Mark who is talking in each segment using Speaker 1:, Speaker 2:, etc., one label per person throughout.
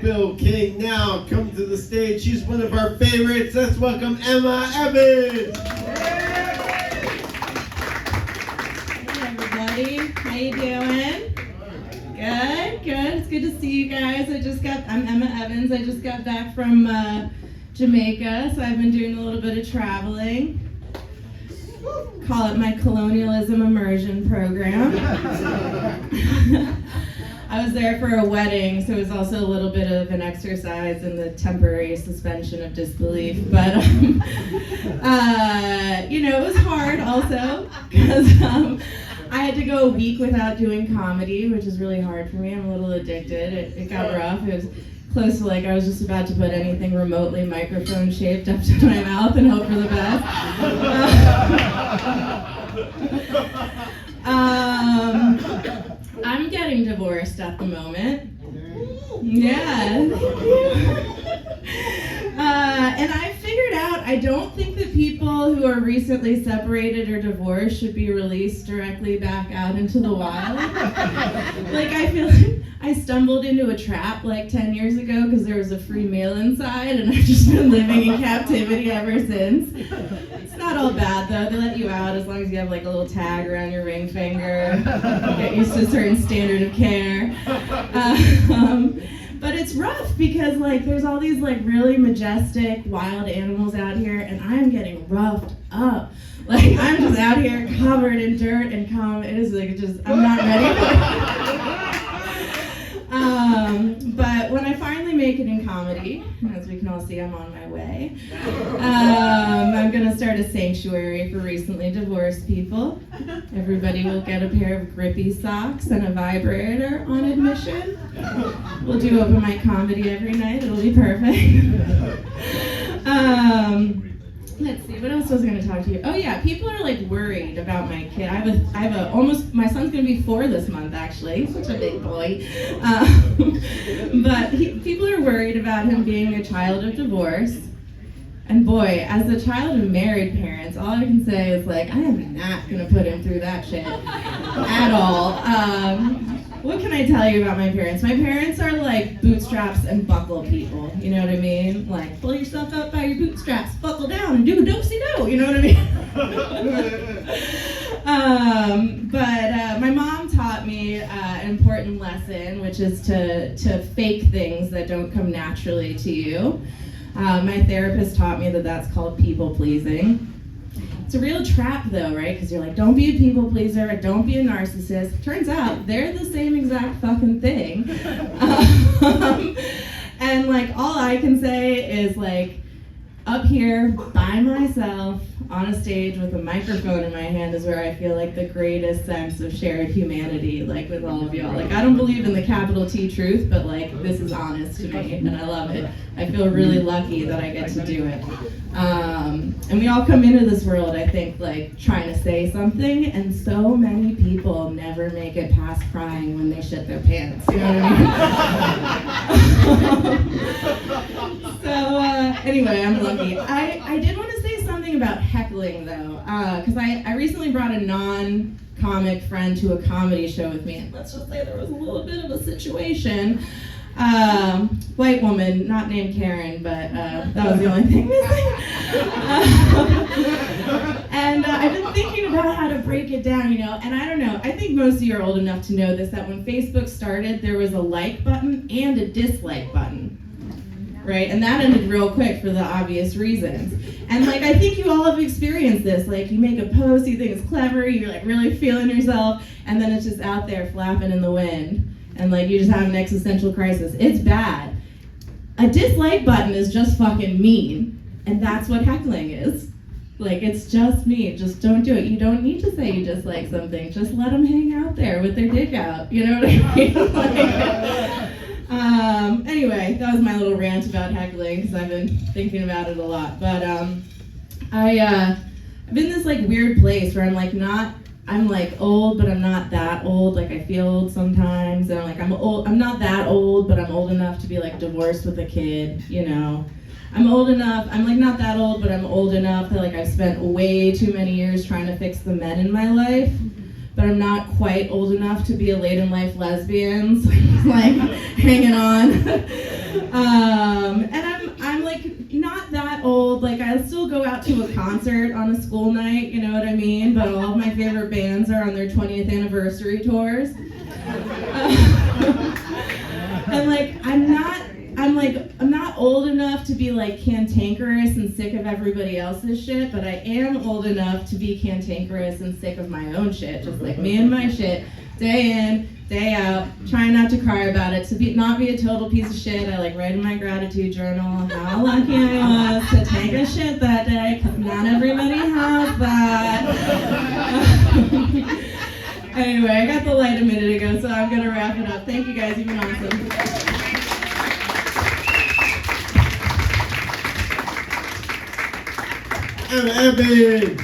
Speaker 1: Bill King now come to the stage. She's one of our favorites. Let's welcome Emma Evans.
Speaker 2: Hey everybody, how you doing? Good. It's good to see you guys. I'm Emma Evans. I just got back from Jamaica, so I've been doing a little bit of traveling. Call it my colonialism immersion program. I was there for a wedding, so it was also a little bit of an exercise in the temporary suspension of disbelief. But, it was hard also, because I had to go a week without doing comedy, which is really hard for me. I'm a little addicted. It got rough. It was close to I was just about to put anything remotely microphone shaped up to my mouth and hope for the best. I'm getting divorced at the moment. Yeah. And I figured out I don't think that people who are recently separated or divorced should be released directly back out into the wild. I feel like I stumbled into a trap 10 years ago because there was a free meal inside, and I've just been living in captivity ever since. It's not all bad though. They let you out as long as you have a little tag around your ring finger. Get used to a certain standard of care. But it's rough because there's all these really majestic wild animals out here, and I'm getting roughed up. I'm just out here covered in dirt and it is I'm not ready for it. But when I finally make it in comedy, as we can all see, I'm on my way. I'm gonna start a sanctuary for recently divorced people. Everybody will get a pair of grippy socks and a vibrator on admission. We'll do open mic comedy every night. It'll be perfect. Let's see, what else was I going to talk to you? Oh yeah, people are worried about my kid. My son's going to be 4 this month actually, such a big boy. But people are worried about him being a child of divorce. And boy, as a child of married parents, all I can say is I am not going to put him through that shit at all. What can I tell you about my parents? My parents are bootstraps and buckle people, you know what I mean? Pull yourself up by your bootstraps, buckle down, and do a do-si-do, you know what I mean? But my mom taught me an important lesson, which is to fake things that don't come naturally to you. My therapist taught me that that's called people-pleasing. It's a real trap though, right? Because you're don't be a people pleaser, don't be a narcissist. Turns out they're the same exact fucking thing. And all I can say is up here by myself on a stage with a microphone in my hand is where I feel the greatest sense of shared humanity, with all of y'all. I don't believe in the capital T truth, but this is honest to me and I love it. I feel really lucky that I get to do it. And we all come into this world, I think, trying to say something, and so many people never make it past crying when they shit their pants, you know what I mean? So anyway, I'm lucky. I did want to say something about heckling though, because I recently brought a non-comic friend to a comedy show with me, and let's just say there was a little bit of a situation. White woman, not named Karen, but that was the only thing missing. And I've been thinking about how to break it down, and I don't know, I think most of you are old enough to know this, that when Facebook started, there was a like button and a dislike button, right? And that ended real quick for the obvious reasons. And I think you all have experienced this, you make a post, you think it's clever, you're really feeling yourself, and then it's just out there flapping in the wind. And you just have an existential crisis. It's bad. A dislike button is just fucking mean. And that's what heckling is. It's just mean. Just don't do it. You don't need to say you dislike something. Just let them hang out there with their dick out. You know what I mean? Anyway, that was my little rant about heckling because I've been thinking about it a lot. But I've been in this weird place where I'm I'm old, but I'm not that old. I feel old sometimes. And I'm old. I'm not that old, but I'm old enough to be divorced with a kid. I'm old enough. I'm not that old, but I'm old enough that I've spent way too many years trying to fix the men in my life. but I'm not quite old enough to be a late in life lesbian, so I'm just like hanging on. And I'm like not that old. Like I still go out to a concert on a school night, you know what I mean? But all of my favorite bands are on their 20th anniversary tours. And like I'm not old enough to be like cantankerous and sick of everybody else's shit, but I am old enough to be cantankerous and sick of my own shit, just like me and my shit, day in, day out, trying not to cry about it, to not be a total piece of shit. I like write in my gratitude journal how lucky I was to take a shit that day, because not everybody has that. Anyway, I got the light a minute ago, so I'm gonna wrap it up. Thank you guys, you've been awesome.
Speaker 1: Emma Evans.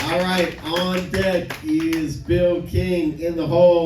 Speaker 1: All right, on deck is Bill King in the hole.